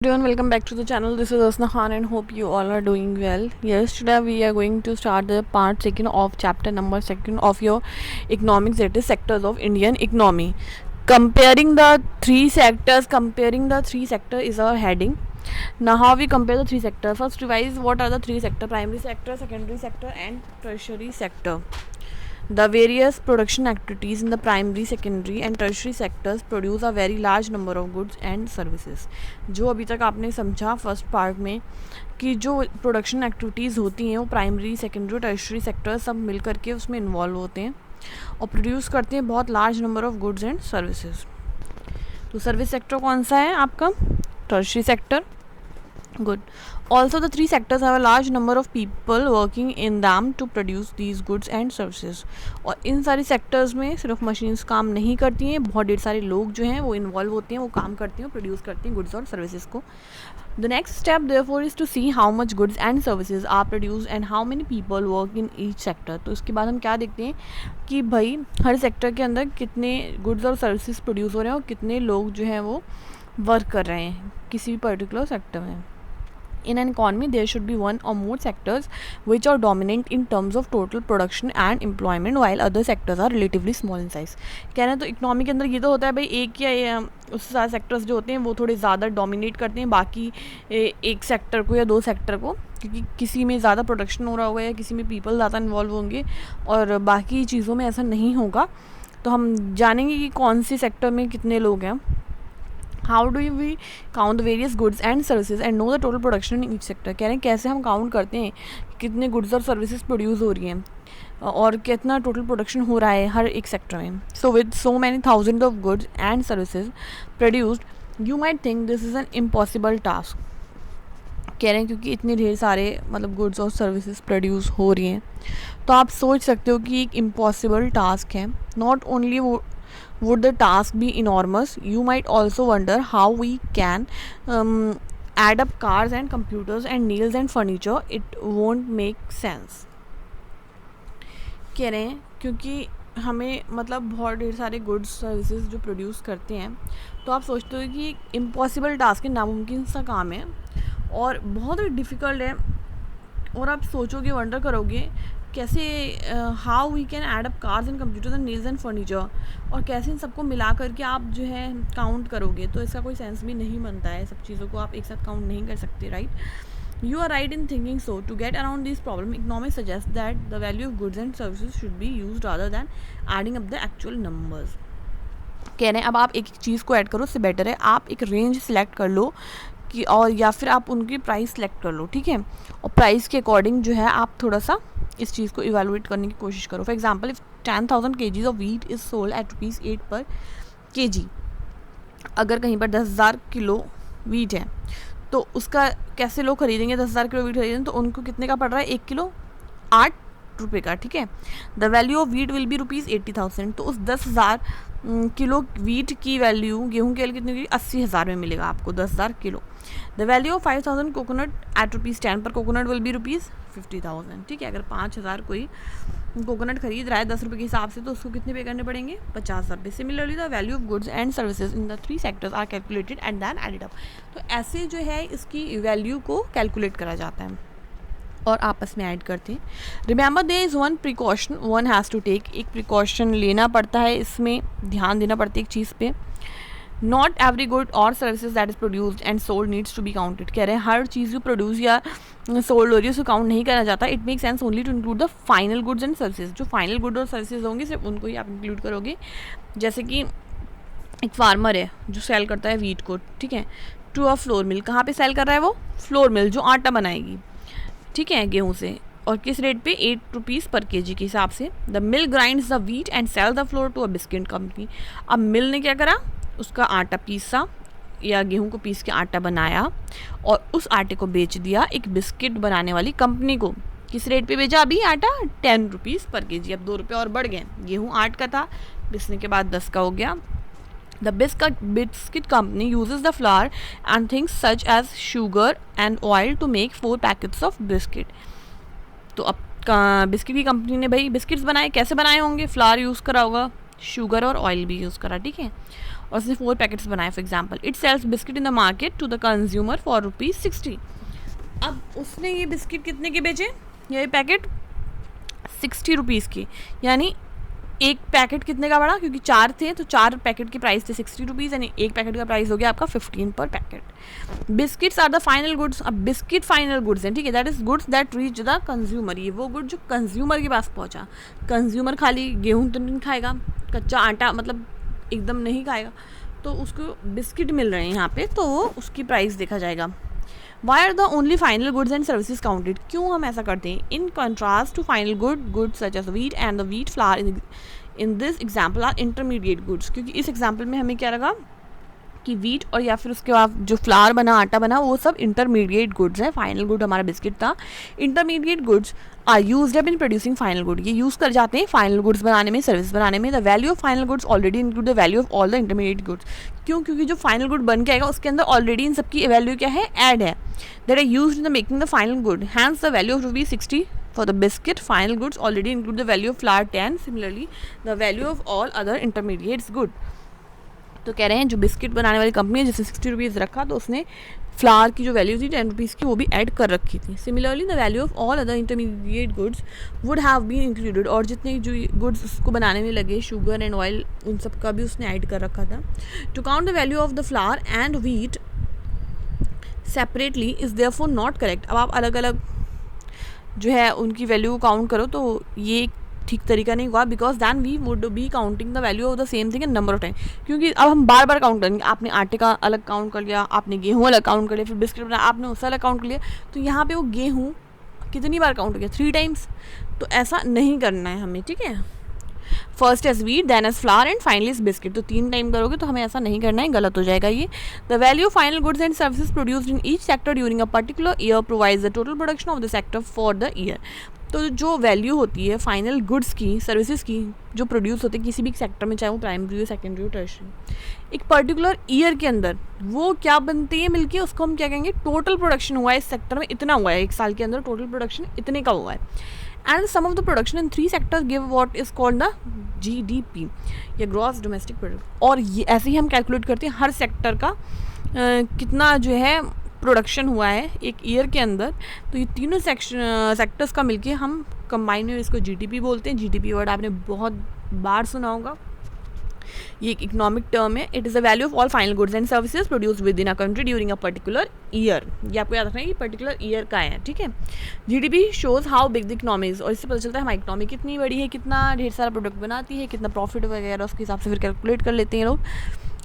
Everyone, welcome back to the channel. This is Asna Khan and hope you all are doing well. Yes, today we are going to start the part second of chapter number second of your economics, that is sectors of Indian economy. Comparing the three sector is our heading. Now how we compare the three sectors? First revise what are the three sector: primary sector, secondary sector and tertiary sector. The various production activities in the primary, secondary and tertiary sectors produce a very large number of goods and services. जो अभी तक आपने समझा first part में कि जो production activities होती हैं वो प्राइमरी, सेकेंडरी और टर्शरी सेक्टर सब मिल करके उसमें इन्वॉल्व होते हैं और प्रोड्यूस करते हैं बहुत large number of goods and services. तो सर्विस सेक्टर कौन सा है आपका? Tertiary sector. Good. Also, the three sectors have a large number of people working in them to produce these goods and services. और इन सारी सेक्टर्स में सिर्फ machines काम नहीं करती हैं, बहुत ढेर सारे लोग जो हैं वो इन्वॉल्व होते हैं, वो काम करते हैं, प्रोड्यूस करते हैं गुड्स और सर्विसेज को. The next step therefore is to see how much goods and services are produce and how many people work in each sector. तो इसके बाद हम क्या देखते हैं कि भाई हर सेक्टर के अंदर कितने गुड्स और सर्विसेज प्रोड्यूस हो रहे हैं और कितने लोग जो हैं वो वर्क कर रहे हैं किसी भी पर्टिकुलर सेक्टर में. In an economy, there should be one or more sectors which are dominant in terms of total production and employment, while other sectors are relatively small in size. कह रहे हैं तो इकोनॉमी के अंदर ये तो होता है भाई एक या उससे ज़्यादा सेक्टर्स जो होते हैं वो थोड़े ज़्यादा डोमिनेट करते हैं बाकी एक सेक्टर को या दो सेक्टर को, क्योंकि किसी में ज़्यादा प्रोडक्शन हो रहा होगा या किसी में पीपल ज़्यादा इन्वॉल्व होंगे और बाकी चीज़ों में ऐसा नहीं होगा. तो हम जानेंगे कि कौन सी सेक्टर में कितने लोग हैं. How do we count the various goods and services and know the total production in each sector. कह रहे हैं कैसे हम काउंट करते हैं कितने गुड्स और सर्विसेज प्रोड्यूस हो रही हैं और कितना टोटल प्रोडक्शन हो रहा है हर एक सेक्टर में. So with so many thousand of goods and services produced you might think this is an impossible task. कह रहे हैं क्योंकि इतने ढेर सारे मतलब गुड्स और सर्विसेज प्रोड्यूस हो रही हैं तो आप सोच सकते हो कि एक इम्पॉसिबल टास्क है. नॉट ओनली वो would the task be enormous, you might also wonder how we can add up cars and computers and nails and furniture. It won't make sense. कह रहे हैं क्योंकि हमें मतलब बहुत ढेर सारे गुड्स सर्विसेज जो प्रोड्यूस करते हैं तो आप सोचते हो कि इम्पॉसिबल टास्क है, नामुमकिन सा काम है और बहुत ही डिफ़िकल्ट है. और आप सोचोगे, वंडर करोगे कैसे how we can add up cars and computers and nails and furniture, और कैसे इन सबको मिला करके आप जो है काउंट करोगे. तो इसका कोई सेंस भी नहीं बनता है, सब चीज़ों को आप एक साथ काउंट नहीं कर सकते, right. You are right in thinking so. To get around this problem economics suggest that the value of goods and services should be use rather than adding up the actual numbers. कह रहे हैं अब आप एक एक चीज़ को add करो, उससे बेटर है आप एक रेंज सेलेक्ट कर लो कि और या फिर आप उनकी प्राइस सेलेक्ट कर लो, ठीक है. और प्राइस के अकॉर्डिंग जो है आप थोड़ा सा इस चीज़ को इवेलुएट करने की कोशिश करो. For example if 10,000 kgs of wheat is sold at ₹8 पर kg, अगर कहीं पर 10,000 किलो वीट है तो उसका कैसे लोग खरीदेंगे? 10,000 किलो वीट खरीदेंगे तो उनको कितने का पड़ रहा है? 1 किलो 8 रुपये का, ठीक है. The value of wheat will be ₹80,000. तो उस 10,000 किलो वीट की वैल्यू गेहूं के लिए कितनी होगी? 80,000 में मिलेगा आपको 10,000 kilo. The value of 5,000 coconut at ₹10 पर कोकोनट विल बी ₹50,000, ठीक है. अगर 5,000 कोई कोकोनट खरीद रहा है 10 रुपये के हिसाब से तो उसको कितने पे करने पड़ेंगे? 50,000 रुपये. Similarly the value of goods and services in the three sectors are calculated and then added up. तो ऐसे जो है इसकी वैल्यू को कैलकुलेट करा जाता है और आपस में ऐड करते हैं. Remember there is one precaution one has to take. एक प्रिकॉशन लेना पड़ता है, इसमें ध्यान देना पड़ता है एक चीज़ पे. नॉट एवरी गुड और services that is produced and sold needs to be counted. कह रहे हैं हर चीज़ जो प्रोड्यूस या सोल्ड हो रही है उसको काउंट नहीं करना चाहता. It make sense only to include the final goods and services. जो फाइनल गुड और सर्विसेज होंगे सिर्फ उनको ही आप इंक्लूड करोगे. जैसे कि एक फार्मर है जो सेल करता है वीट को, ठीक है, टू अ फ्लोर मिल. कहाँ पे सेल कर रहा है वो? फ्लोर मिल जो आटा बनाएगी, ठीक है, गेहूँ से. और किस रेट पे? ₹8 पर kg के हिसाब से. The mill grinds the wheat and sell the flour to a biscuit company. अब मिल ने क्या करा? उसका आटा पीसा या गेहूं को पीस के आटा बनाया और उस आटे को बेच दिया एक बिस्किट बनाने वाली कंपनी को. किस रेट पे बेचा? अभी आटा ₹10 पर kg. अब ₹2 और बढ़ गए. गेहूं 8 का था, पिसने के बाद 10 का हो गया. The biscuit company uses the flour and things such as sugar and oil to make 4 packets of biscuit. तो अब बिस्किट की कंपनी ने भाई बिस्किट्स बनाए, कैसे बनाए होंगे? फ्लावर यूज़ करा होगा, शुगर और ऑयल भी यूज़ करा, ठीक है. और उसने 4 पैकेट्स बनाए for example, it sells biscuit in the market to the consumer for ₹60। अब उसने ये बिस्किट कितने के बेचे, ये पैकेट 60 रुपीज़ की, यानी एक पैकेट कितने का पड़ा, क्योंकि 4 थे तो 4 पैकेट के प्राइस थे 60 रुपीज़, यानी एक पैकेट का प्राइस हो गया आपका 15 पर packet. Biscuits are the final goods, अब बिस्किट फाइनल गुड्स हैं, ठीक है, that is goods that reach the consumer, ये वो गुड जो कंज्यूमर के पास पहुंचा। कंज्यूमर खाली गेहूँ तो नहीं खाएगा, कच्चा आटा मतलब एकदम नहीं खाएगा, तो उसको बिस्किट मिल रहे हैं यहाँ पे, तो उसकी प्राइस देखा जाएगा। Why are the only final goods and services counted, क्यों हम ऐसा करते हैं, in contrast to final goods such as wheat and the wheat flour in this example are intermediate goods, क्योंकि इस एग्जाम्पल में हमें क्या लगा कि वीट और या फिर उसके बाद जो फ्लावर बना, आटा बना, वो सब इंटरमीडिएट गुड्स हैं। फाइनल गुड हमारा बिस्किट था। Intermediate goods are used up in producing final good, ये यूज़ कर जाते हैं फाइनल गुड्स बनाने में, सर्विस बनाने में। The value of final goods already include the value of all the intermediate goods, क्यों, क्योंकि जो फाइनल गुड बन के आएगा उसके अंदर ऑलरेडी इन सबकी वैल्यू क्या है, ऐड है, that are used in the making the final good. Hence the value of ₹60 for the biscuit final goods already include the value of flour 10, similarly the value of all other intermediates good। तो कह रहे हैं जो biscuit बनाने वाली company है जिसने 60 rupees रखा, तो उसने फ्लावर की जो वैल्यू थी 10 रुपीज़ की वो भी ऐड कर रखी थी। Similarly the value of all other intermediate goods would have been included, और जितने जो गुड्स उसको बनाने में लगे, शुगर एंड ऑयल, उन सब का भी उसने ऐड कर रखा था। To count the value of the flour and wheat separately is therefore not correct. अब आप अलग अलग जो है उनकी वैल्यू काउंट करो तो ये ठीक तरीका नहीं हुआ, because then we would be counting the value of the same thing in number of time, क्योंकि अब हम बार बार काउंट करेंगे। आपने आटे का अलग काउंट कर लिया, आपने गेहूँ अलग काउंट कर लिया, फिर बिस्किट बनाया आपने उससे अलग काउंट कर लिया, तो यहाँ पे वो गेहूँ कितनी बार काउंट किया, 3 टाइम्स। तो ऐसा नहीं करना है हमें, ठीक है। First as wheat, then as flour and finally as biscuit, तो 3 टाइम करोगे तो हमें ऐसा नहीं करना है, गलत हो जाएगा ये। The value of final goods and services produced in each sector during a particular year provides the total production of the sector for the year. तो जो वैल्यू होती है फाइनल गुड्स की, सर्विसेज की, जो प्रोड्यूस होते हैं किसी भी सेक्टर में, चाहे वो प्राइमरी हो, सेकेंडरी हो, टर्शियरी, एक पर्टिकुलर ईयर के अंदर वो क्या बनती है मिलके, उसको हम क्या कहेंगे, टोटल प्रोडक्शन हुआ है इस सेक्टर में, इतना हुआ है, एक साल के अंदर टोटल प्रोडक्शन इतने का हुआ है। And sum of the production in 3 sectors give what is called the GDP या ग्रॉस डोमेस्टिक प्रोडक्ट। और ये ऐसे ही हम कैलकुलेट करते हैं हर सेक्टर का कितना जो है प्रोडक्शन हुआ है एक ईयर के अंदर। तो ये तीनों सेक्टर्स का मिलके हम कंबाइन में इसको GDP बोलते हैं। GDP वर्ड आपने बहुत बार सुना होगा, ये एक इकोनॉमिक टर्म है। It is the value of all final goods and services produced with in a country during a particular year. ये आपको याद रखना है कि पर्टिकुलर ईयर का है, ठीक है। GDP shows how big the economy is, और इससे पता चलता है हमारी इकोनॉमी कितनी बड़ी है, कितना ढेर सारा प्रोडक्ट बनाती है, कितना प्रॉफिट वगैरह, उसके हिसाब से फिर कैलकुलेट कर लेते हैं लोग।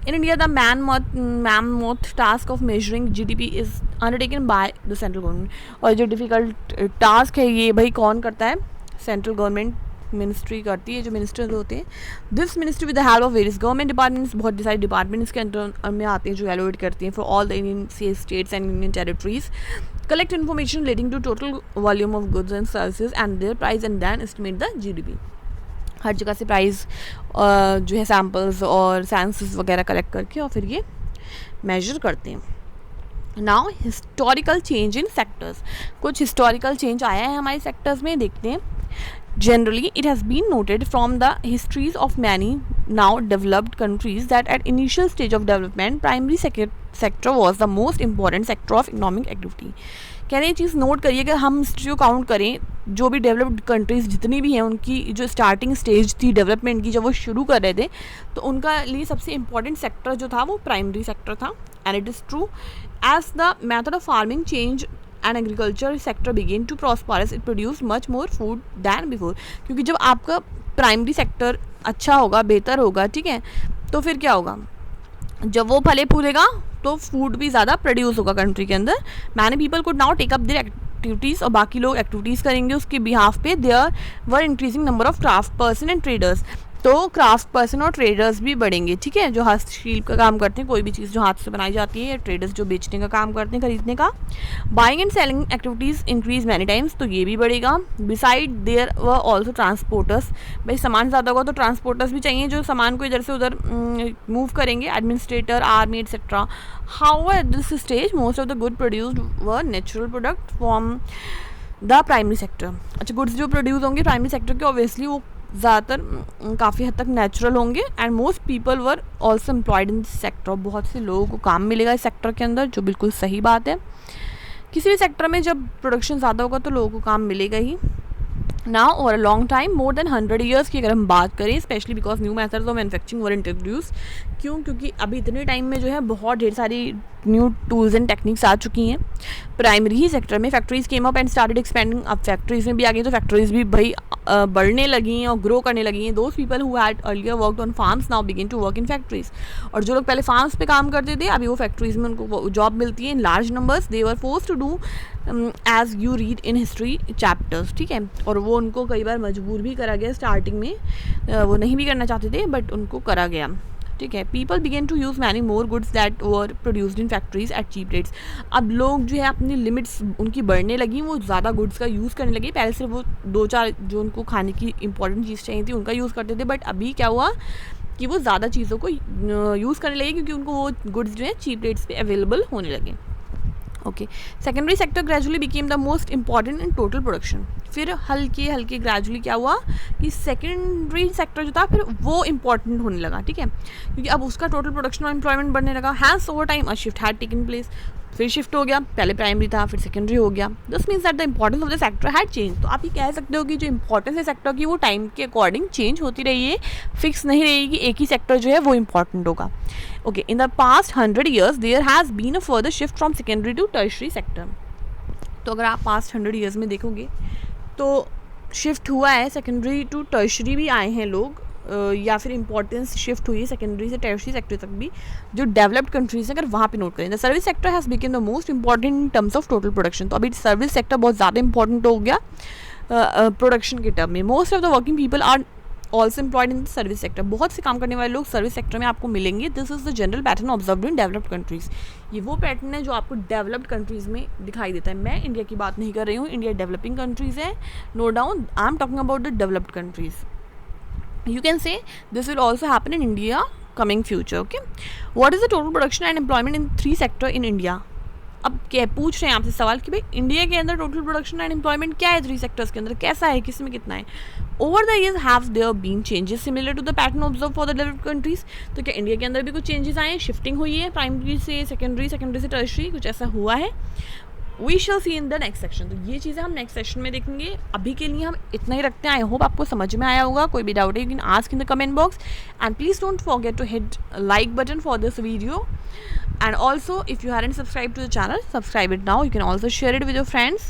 In India, the mammoth task of measuring GDP is undertaken by the central government। और जो डिफ़िकल्ट टास्क है ये भाई कौन करता है, सेंट्रल गवर्नमेंट मिनिस्ट्री करती है, जो मिनिस्टर्स होते हैं। This ministry with the help of various government departments, बहुत सारे डिपार्टमेंट्स के अंदर में आते हैं जो एलोकेट करती हैं for all the Indian states and union territories, collect information relating to total volume of goods and services and their price and then estimate the GDP। हर जगह से प्राइस जो है सैम्पल्स और सेंसस वगैरह कलेक्ट करके और फिर ये मेजर करते हैं। Now historical change in sectors, कुछ हिस्टोरिकल चेंज आया है हमारे सेक्टर्स में, देखते हैं। Generally, it has been noted from the histories of many now developed countries that at initial stage of development, primary sector was the most important sector of economic activity। कह रहे हैं चीज़ note करिए कि हम history को count करें, जो भी डेवलप्ड कंट्रीज़ जितनी भी हैं उनकी जो स्टार्टिंग स्टेज थी डेवलपमेंट की, जब वो शुरू कर रहे थे तो उनका लिए सबसे इम्पॉर्टेंट सेक्टर जो था वो प्राइमरी सेक्टर था। And it is true as the method of farming change and agriculture sector begin to prosper, it produce much more food than before. क्योंकि जब आपका प्राइमरी सेक्टर अच्छा होगा, बेहतर होगा, ठीक है, तो फिर क्या होगा, जब वो फले फूलेगा तो फूड भी ज़्यादा प्रोड्यूस होगा कंट्री के अंदर। Many people could now take up their activities, और बाकी लोग एक्टिविटीज़ करेंगे उसके बिहाफ पे। There were increasing number of craft person and traders, तो क्राफ्ट पर्सन और ट्रेडर्स भी बढ़ेंगे, ठीक है, जो हस्तशिल्प का काम करते हैं, कोई भी चीज़ जो हाथ से बनाई जाती है, या ट्रेडर्स जो बेचने का काम करते हैं, खरीदने का। Buying and selling activities increase many times, तो ये भी बढ़ेगा। Beside there were also transporters, भाई सामान ज़्यादा होगा तो ट्रांसपोर्टर्स भी चाहिए जो सामान को इधर से उधर मूव करेंगे, administrator, army etcetera. How at this stage most of the good produced were natural product from the primary sector. अच्छा, गुड्स जो प्रोड्यूस होंगे प्राइमरी सेक्टर के, ऑब्वियसली वो ज़्यादातर काफ़ी हद तक नेचुरल होंगे and most people were also employed in this sector. बहुत से लोगों को काम मिलेगा इस सेक्टर के अंदर, जो बिल्कुल सही बात है। किसी भी सेक्टर में जब प्रोडक्शन ज़्यादा होगा तो लोगों को काम मिलेगा ही। Now over a long time, more than 100 years की अगर हम बात करें, specially because new methods of manufacturing were introduce. क्यों? क्योंकि अभी इतने टाइम में जो है बहुत ढेर सारी न्यू टूल्स एंड टेक्निक्स आ चुकी हैं। प्राइमरी ही सेक्टर में factories came up and started expanding. अब फैक्ट्रीज में भी आ गई तो फैक्ट्रीज भी भाई बढ़ने लगी हैं और ग्रो करने लगी हैं। Those people who had earlier worked on farms now begin to work in factories. और जो लोग पहले फार्म्स पे काम करते थे, अभी वो फैक्ट्रीज में उनको जॉब मिलती है in large numbers. They were force to do as you read in history chapters, ठीक है। और वो उनको कई बार मजबूर भी करा गया स्टार्टिंग में, वो नहीं भी करना चाहते थे बट उनको करा गया, ठीक है। People began to use many more goods that were produced in factories at cheap rates. अब लोग जो है अपनी लिमिट्स उनकी बढ़ने लगी, वो ज़्यादा गुड्स का यूज़ करने लगे। पहले सिर्फ वो 2-4 जो उनको खाने की इंपॉर्टेंट चीज़ चाहिए थी उनका यूज़ करते थे, बट अभी क्या हुआ कि वो ज़्यादा चीज़ों को यूज़ करने लगे क्योंकि उनको वो गुड्स जो है चीप रेट्स पे अवेलेबल होने लगे। Okay, secondary sector gradually became the most important in total production. फिर हल्के ग्रेजुअली क्या हुआ कि सेकेंडरी सेक्टर जो था फिर वो इंपॉर्टेंट होने लगा, ठीक है, क्योंकि अब उसका टोटल प्रोडक्शन और एम्प्लॉयमेंट बढ़ने लगा। Hence over time a shift had taken place. फिर शिफ्ट हो गया, पहले प्राइमरी था फिर सेकेंडरी हो गया। This means that the importance of the sector had change. तो आप ये कह सकते हो कि जो इंपॉर्टेंस है सेक्टर की वो टाइम के अकॉर्डिंग चेंज होती रही है, फिक्स नहीं रहेगी कि एक ही सेक्टर जो है वो इंपॉर्टेंट होगा। Okay, in the past 100 years there has been a further shift from secondary to tertiary sector. तो अगर आप पास्ट 100 ईयर्स में देखोगे तो शिफ्ट हुआ है, सेकेंडरी टू टर्शरी भी आए हैं लोग, या फिर इंपॉर्टेंस शिफ्ट हुई है सेकेंडरी से टर्शरी सेक्टर तक भी, जो डेवलप्ड कंट्रीज है अगर वहाँ पे नोट करें। The service sector has become the most important in terms of total production. तो अभी सर्विस सेक्टर बहुत ज़्यादा इंपॉर्टेंट हो गया प्रोडक्शन के टर्म में। Most of the working people are also employed in the service sector. बहुत से काम करने वाले लोग सर्विस सेक्टर में आपको मिलेंगे। This is the general pattern observed in developed countries. ये वो पैटर्न है जो आपको डेवलप्ड कंट्रीज में दिखाई देता है। मैं इंडिया की बात नहीं कर रही हूँ, इंडिया डेवलपिंग कंट्रीज है, no doubt. I am talking about the developed countries. You can say this will also happen in India coming future. Okay, what is the total production and employment in 3 sector in India? अब क्या पूछ रहे हैं आपसे सवाल कि भाई India के अंदर टोटल प्रोडक्शन एंड एम्प्लॉयमेंट क्या है 3 सेक्टर्स के अंदर, कैसा है, किस में कितना है। Over the years have there been changes similar to the pattern observe for the developed countries. तो क्या इंडिया के अंदर भी कुछ चेंजेस आए हैं, शिफ्टिंग हुई है प्राइमरी से सेकेंडरी, सेकेंडरी से टर्शरी, कुछ ऐसा हुआ है। We shall see in the next section. तो ये चीज़ें हम नेक्स्ट सेक्शन में देखेंगे। अभी के लिए हम इतना ही रखते हैं। आई होप आपको समझ में आया होगा। कोई भी डाउट है you can ask in the comment box and please don't forget to hit like button for this video and also if you hadn't subscribed to the channel, subscribe it now. You can also share it with your friends,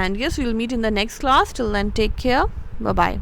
and yes, we'll meet in the next class. Till then, take care. Bye bye.